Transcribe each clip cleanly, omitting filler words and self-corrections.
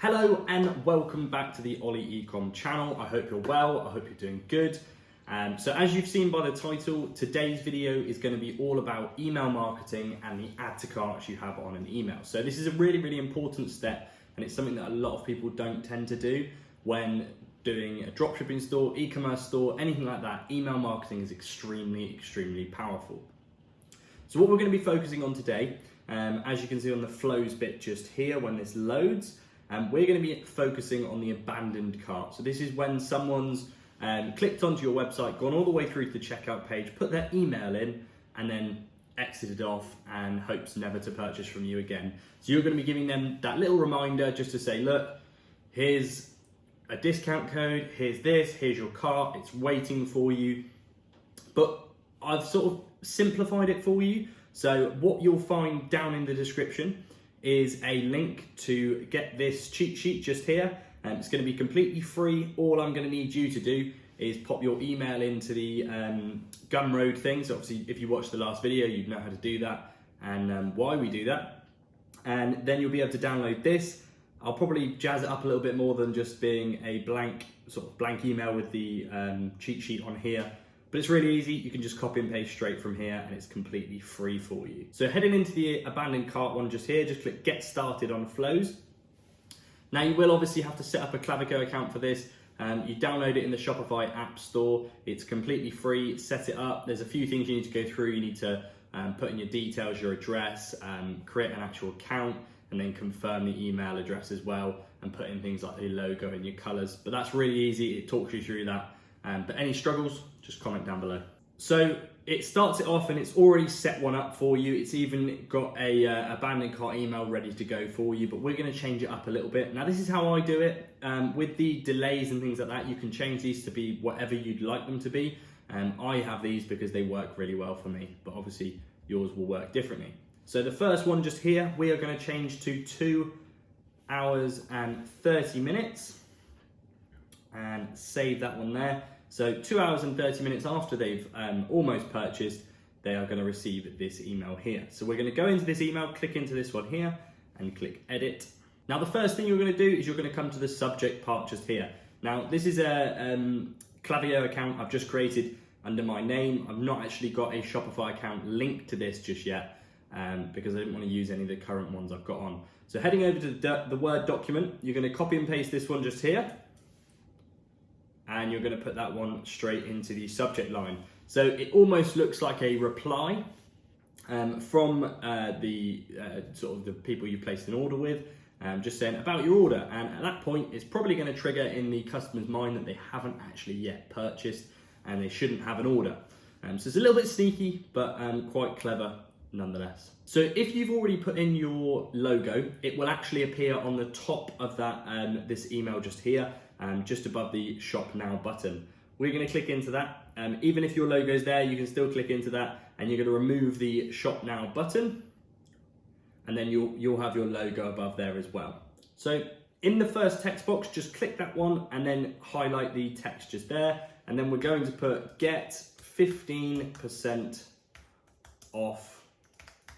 Hello and welcome back to the Ollie Ecom channel. I hope you're well, I hope you're doing good. So as you've seen by the title, today's video is going to be all about email marketing and the add to carts you have on an email. So this is a really important step, and it's something that a lot of people don't tend to do when doing a dropshipping store, e-commerce store, anything like that. Email marketing is extremely powerful. So what we're going to be focusing on today, as you can see on the flows bit just here when this loads, we're going to be focusing on the abandoned cart. So this is when someone's clicked onto your website, gone all the way through to the checkout page, put their email in, and then exited off and hopes never to purchase from you again. So you're going to be giving them that little reminder just to say, look, here's a discount code, here's this, here's your cart, it's waiting for you. But I've sort of simplified it for you. So what you'll find down in the description is a link to get this cheat sheet just here. It's going to be completely free. All I'm going to need you to do is pop your email into the Gumroad thing. So obviously if you watched the last video, you'd know how to do that and why we do that. And then you'll be able to download this. I'll probably jazz it up a little bit more than just being a blank email with the cheat sheet on here. But it's really easy. You can just copy and paste straight from here and it's completely free for you. So heading into the abandoned cart one just here, just click get started on flows. Now you will obviously have to set up a Clavico account for this. You download it in the Shopify app store. It's completely free, set it up. There's a few things you need to go through. You need to put in your details, your address, create an actual account, and then confirm the email address as well, and put in things like the logo and your colors. But that's really easy. It talks you through that. But any struggles, just comment down below. So it starts it off and it's already set one up for you. It's even got a abandoned cart email ready to go for you, but we're going to change it up a little bit. Now this is how I do it. With the delays and things like that, you can change these to be whatever you'd like them to be. I have these because they work really well for me, but obviously yours will work differently. So the first one just here, we are going to change to 2 hours and 30 minutes and save that one there. So 2 hours and 30 minutes after they've almost purchased, they are going to receive this email here. So we're going to go into this email, click into this one here and click edit. Now the first thing you're going to do is you're going to come to the subject part just here. Now this is a Klaviyo account I've just created under my name. I've not actually got a Shopify account linked to this just yet because I didn't want to use any of the current ones I've got on. So heading over to the Word document, you're going to copy and paste this one just here. And you're going to put that one straight into the subject line. So it almost looks like a reply from the people you placed an order with, just saying about your order. And at that point, it's probably going to trigger in the customer's mind that they haven't actually yet purchased and they shouldn't have an order. So it's a little bit sneaky, but quite clever nonetheless. So if you've already put in your logo, it will actually appear on the top of that this email just here. Just above the Shop Now button. We're going to click into that. Even if your logo's there, you can still click into that, and you're going to remove the Shop Now button, and then you'll have your logo above there as well. So in the first text box, just click that one and then highlight the text just there, and then we're going to put get 15% off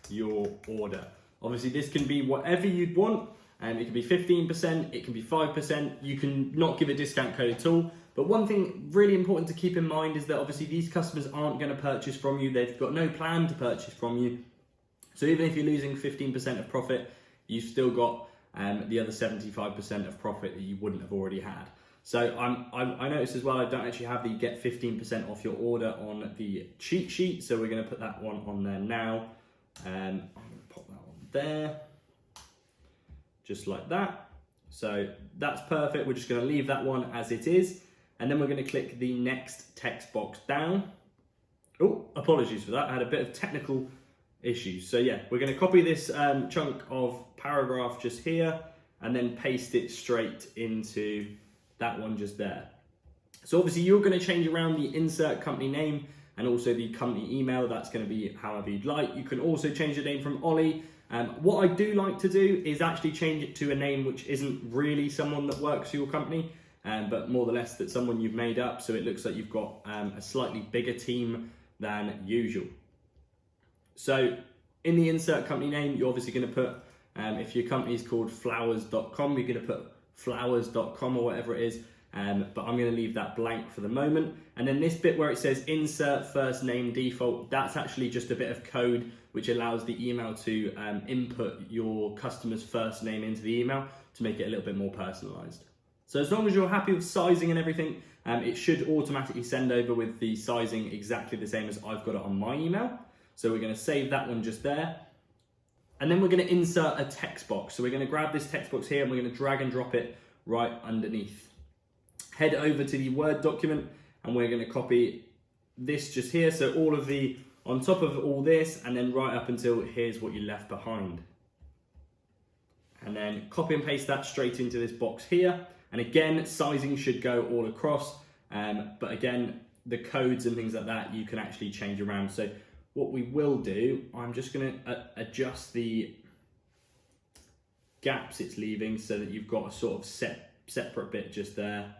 your order. Obviously this can be whatever you'd want. It can be 15%, it can be 5%, you can not give a discount code at all. But one thing really important to keep in mind is that obviously these customers aren't going to purchase from you, they've got no plan to purchase from you. So even if you're losing 15% of profit, you've still got the other 75% of profit that you wouldn't have already had. So I noticed as well, I don't actually have the get 15% off your order on the cheat sheet, so we're going to put that one on there now. I'm going to pop that on there. Just like that. So that's perfect. We're just going to leave that one as it is. And then we're going to click the next text box down. Oh, apologies for that. I had a bit of technical issues. So yeah, we're going to copy this chunk of paragraph just here and then paste it straight into that one just there. So obviously you're going to change around the insert company name and also the company email. That's going to be however you'd like. You can also change the name from Ollie. What I do like to do is actually change it to a name which isn't really someone that works for your company, but more or less that someone you've made up, so it looks like you've got a slightly bigger team than usual. So in the insert company name, you're obviously going to put If your company's called flowers.com, you're going to put flowers.com or whatever it is. But I'm going to leave that blank for the moment. And then this bit where it says insert first name default, that's actually just a bit of code which allows the email to input your customer's first name into the email to make it a little bit more personalized. So as long as you're happy with sizing and everything, it should automatically send over with the sizing exactly the same as I've got it on my email. So we're going to save that one just there. And then we're going to insert a text box. So we're going to grab this text box here and we're going to drag and drop it right underneath. Head over to the Word document and we're going to copy this just here. So all of the, on top of all this, and then right up until here's what you left behind. And then copy and paste that straight into this box here. And again, sizing should go all across. But again, the codes and things like that, you can actually change around. So what we will do, I'm just going to adjust the gaps it's leaving so that you've got a sort of separate bit just there.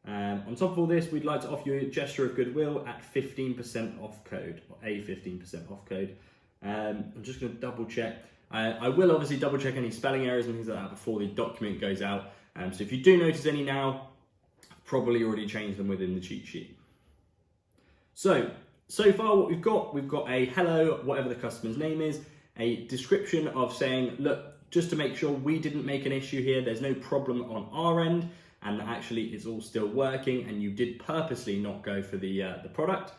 On top of all this, we'd like to offer you a gesture of goodwill at 15% off code, or a 15% off code. I'm just going to double check. I will obviously double check any spelling errors and things like that before the document goes out. So if you do notice any now, I've probably already changed them within the cheat sheet. So far what we've got a hello, whatever the customer's name is, a description of saying, look, just to make sure we didn't make an issue here, there's no problem on our end, and actually it's all still working and you did purposely not go for the product.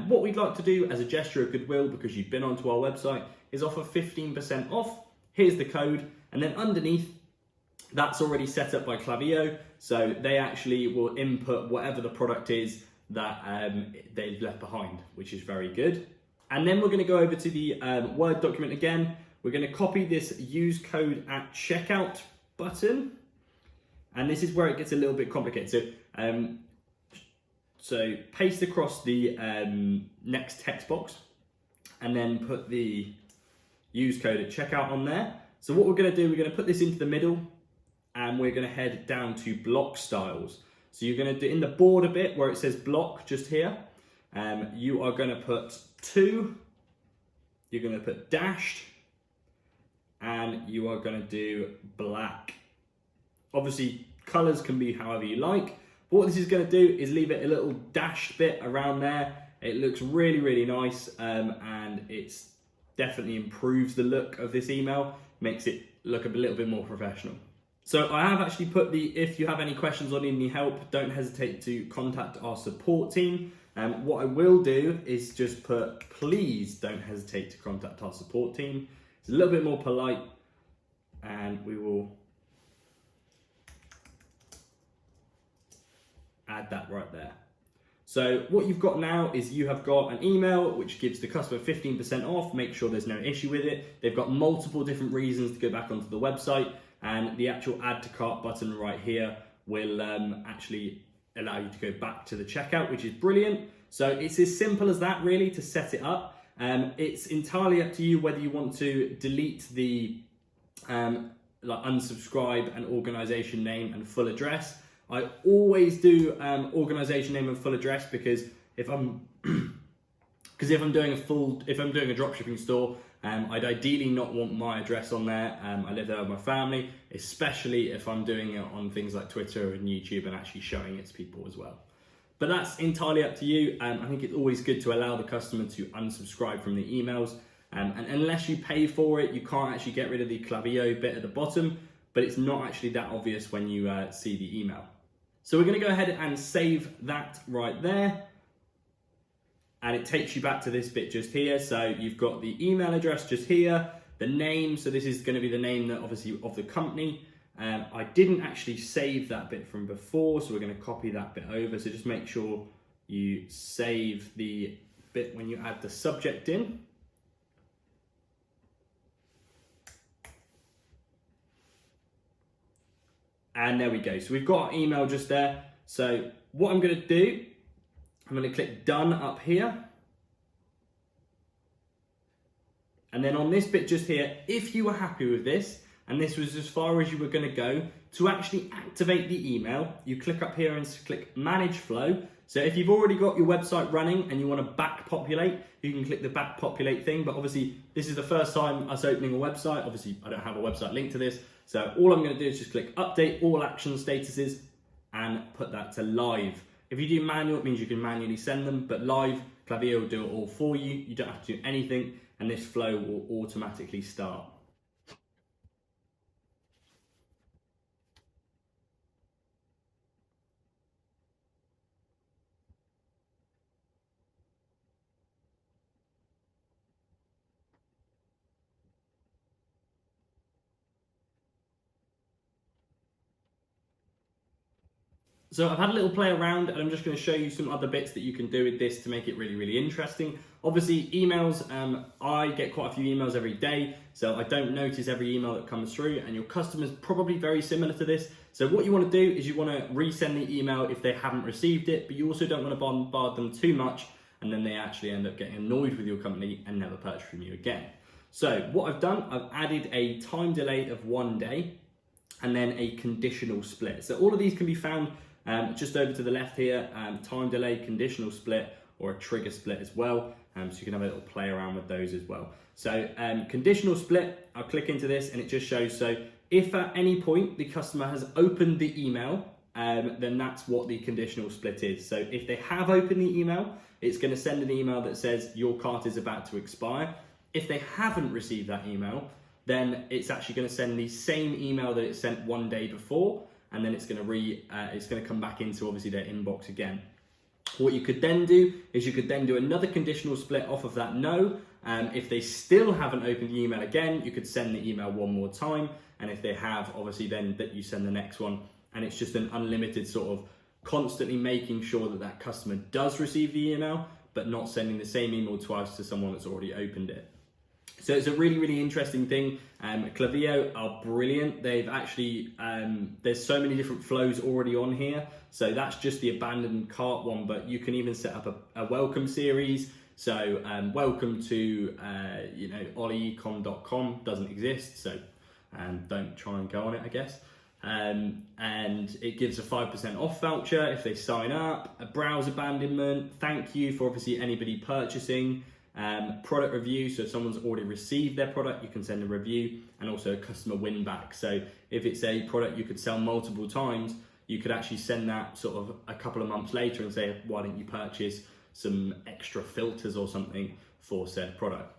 What we'd like to do as a gesture of goodwill, because you've been onto our website, is offer 15% off. Here's the code, and then underneath, that's already set up by Klaviyo, so they actually will input whatever the product is that they've left behind, which is very good. And then we're going to go over to the Word document again. We're going to copy this use code at checkout button, and this is where it gets a little bit complicated. So paste across the next text box and then put the use code at checkout on there. So what we're going to do, we're going to put this into the middle and we're going to head down to block styles. So you're going to do in the border bit where it says block just here, you are going to put 2, you're going to put dashed, and you are going to do black. Obviously colors can be however you like. But what this is going to do is leave it a little dashed bit around there. It looks really, really nice, and it's definitely improves the look of this email, makes it look a little bit more professional. So I have actually put if you have any questions or need any help, don't hesitate to contact our support team. What I will do is just put, please don't hesitate to contact our support team. It's a little bit more polite, and we will add that right there. So what you've got now is you have got an email which gives the customer 15% off, make sure there's no issue with it. They've got multiple different reasons to go back onto the website, and the actual add to cart button right here will actually allow you to go back to the checkout, which is brilliant. So it's as simple as that really to set it up. It's entirely up to you whether you want to delete the like unsubscribe and organization name and full address. I always do organization name and full address because if I'm doing a dropshipping store, I'd ideally not want my address on there. I live there with my family, especially if I'm doing it on things like Twitter and YouTube and actually showing it to people as well. But that's entirely up to you. I think it's always good to allow the customer to unsubscribe from the emails. And unless you pay for it, you can't actually get rid of the Klaviyo bit at the bottom, but it's not actually that obvious when you see the email. So we're going to go ahead and save that right there. And it takes you back to this bit just here. So you've got the email address just here, the name. So this is going to be the name that obviously of the company. I didn't actually save that bit from before, so we're going to copy that bit over. So just make sure you save the bit when you add the subject in. And there we go. So we've got our email just there. So what I'm going to do, I'm going to click done up here. And then on this bit just here, if you are happy with this, and this was as far as you were going to go. To actually activate the email, you click up here and click Manage Flow. So if you've already got your website running and you want to back populate, you can click the back populate thing. But obviously, this is the first time us opening a website. Obviously, I don't have a website link to this. So all I'm going to do is just click Update All Action Statuses and put that to live. If you do manual, it means you can manually send them, but live, Klaviyo will do it all for you. You don't have to do anything, and this flow will automatically start. So I've had a little play around, and I'm just going to show you some other bits that you can do with this to make it really, really interesting. Obviously, emails, I get quite a few emails every day, so I don't notice every email that comes through, and your customer's probably very similar to this. So what you want to do is you want to resend the email if they haven't received it, but you also don't want to bombard them too much, and then they actually end up getting annoyed with your company and never purchase from you again. So what I've done, I've added a time delay of 1 day, and then a conditional split. So all of these can be found just over to the left here, time delay, conditional split, or a trigger split as well. So you can have a little play around with those as well. So conditional split, I'll click into this and it just shows, so if at any point the customer has opened the email, then that's what the conditional split is. So if they have opened the email, it's going to send an email that says your cart is about to expire. If they haven't received that email, then it's actually going to send the same email that it sent 1 day before, and then it's going to come back into obviously their inbox again. What you could then do is you could then do another conditional split off of that no. If they still haven't opened the email again, you could send the email one more time, and if they have, obviously then that you send the next one, and it's just an unlimited sort of constantly making sure that that customer does receive the email, but not sending the same email twice to someone that's already opened it. So it's a really, really interesting thing. Klaviyo are brilliant. They've actually, there's so many different flows already on here. So that's just the abandoned cart one, but you can even set up a welcome series. So welcome to, ollieecom.com doesn't exist. So don't try and go on it, I guess. And it gives a 5% off voucher if they sign up, a browse abandonment, thank you for obviously anybody purchasing, product review, so if someone's already received their product, you can send a review, and also a customer win back. So if it's a product you could sell multiple times, you could actually send that sort of a couple of months later and say, why don't you purchase some extra filters or something for said product.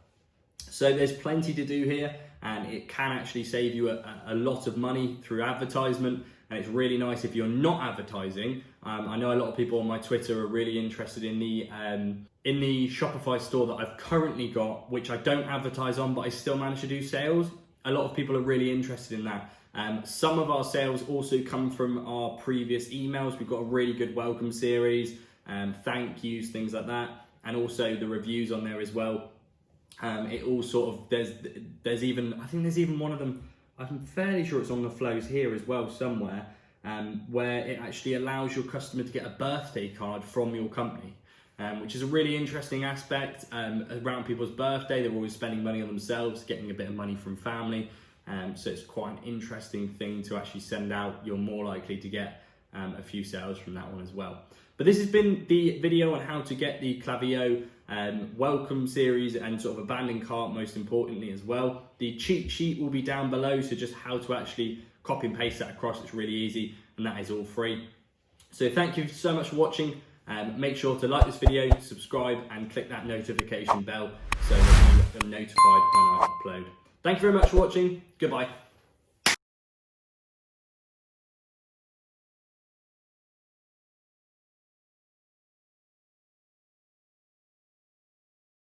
So there's plenty to do here, and it can actually save you a lot of money through advertisement. And it's really nice if you're not advertising. I know a lot of people on my Twitter are really interested in the Shopify store that I've currently got, which I don't advertise on, but I still manage to do sales. A lot of people are really interested in that. Some of our sales also come from our previous emails. We've got a really good welcome series, thank yous, things like that, and also the reviews on there as well. It all sort of, there's even, I think there's even one of them, I'm fairly sure it's on the flows here as well somewhere, where it actually allows your customer to get a birthday card from your company, which is a really interesting aspect. Around people's birthday, they're always spending money on themselves, getting a bit of money from family, so it's quite an interesting thing to actually send out. You're more likely to get a few sales from that one as well. But this has been the video on how to get the Klaviyo welcome series and sort of abandoned cart, most importantly as well. The cheat sheet will be down below, so just how to actually copy and paste that across. It's really easy, and that is all free. So thank you so much for watching. Make sure to like this video, subscribe, and click that notification bell so that you are notified when I upload. Thank you very much for watching. Goodbye.